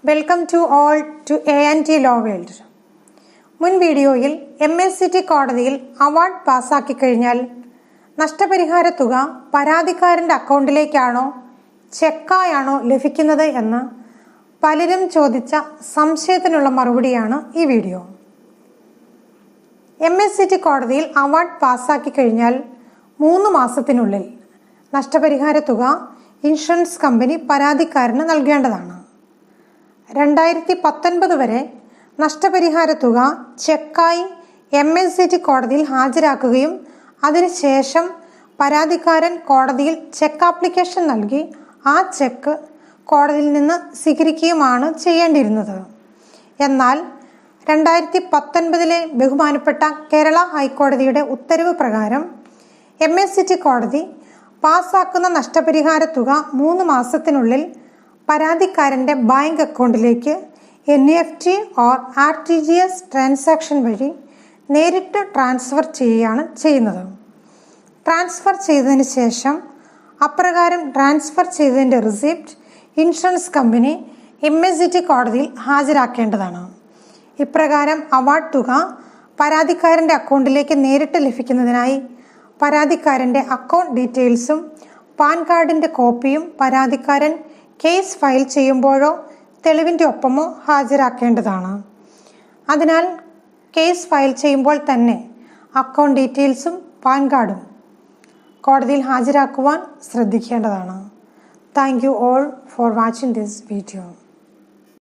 Welcome to all to ANT law world. മുൻ വീഡിയോയിൽ MACT കോടതിയിൽ അവാർഡ് പാസ്സാക്കി കഴിഞ്ഞാൽ നഷ്ടപരിഹാര തുക പരാതിക്കാരൻ്റെ അക്കൗണ്ടിലേക്കാണോ ചെക്കായാണോ ലഭിക്കുന്നത് എന്ന് പലരും ചോദിച്ച സംശയത്തിനുള്ള മറുപടിയാണ് ഈ വീഡിയോ. MACT കോടതിയിൽ അവാർഡ് പാസ്സാക്കി കഴിഞ്ഞാൽ 3 മാസത്തിനുള്ളിൽ നഷ്ടപരിഹാര തുക ഇൻഷുറൻസ് കമ്പനി പരാതിക്കാരന് നൽകേണ്ടതാണ്. 2019 വരെ നഷ്ടപരിഹാര തുക ചെക്കായി MACT കോടതിയിൽ ഹാജരാക്കുകയും അതിനുശേഷം പരാതിക്കാരൻ കോടതിയിൽ ചെക്ക് ആപ്ലിക്കേഷൻ നൽകി ആ ചെക്ക് കോടതിയിൽ നിന്ന് സ്വീകരിക്കുകയുമാണ് ചെയ്യേണ്ടിയിരുന്നത്. എന്നാൽ 2019 ബഹുമാനപ്പെട്ട കേരള ഹൈക്കോടതിയുടെ ഉത്തരവ് പ്രകാരം MACT കോടതി പാസ്സാക്കുന്ന നഷ്ടപരിഹാര തുക 3 മാസത്തിനുള്ളിൽ പരാതിക്കാരൻ്റെ ബാങ്ക് അക്കൗണ്ടിലേക്ക് NEFT ഓർ RTGS ട്രാൻസാക്ഷൻ വഴി നേരിട്ട് ട്രാൻസ്ഫർ ചെയ്യുകയാണ് ചെയ്യുന്നത്. ട്രാൻസ്ഫർ ചെയ്തതിന് ശേഷം അപ്രകാരം ട്രാൻസ്ഫർ ചെയ്തതിൻ്റെ റിസിപ്റ്റ് ഇൻഷുറൻസ് കമ്പനി MACT കോടതിയിൽ ഹാജരാക്കേണ്ടതാണ്. ഇപ്രകാരം അവാർഡ് തുക പരാതിക്കാരൻ്റെ അക്കൗണ്ടിലേക്ക് നേരിട്ട് ലഭിക്കുന്നതിനായി പരാതിക്കാരൻ്റെ അക്കൗണ്ട് ഡീറ്റെയിൽസും പാൻ കാർഡിൻ്റെ കോപ്പിയും പരാതിക്കാരൻ കേസ് ഫയൽ ചെയ്യുമ്പോഴോ തെളിവിൻ്റെ ഒപ്പമോ ഹാജരാക്കേണ്ടതാണ്. അതിനാൽ കേസ് ഫയൽ ചെയ്യുമ്പോൾ തന്നെ അക്കൗണ്ട് ഡീറ്റെയിൽസും പാൻ കാർഡും കോടതിയിൽ ഹാജരാക്കുവാൻ ശ്രദ്ധിക്കേണ്ടതാണ്. Thank you all for watching this video.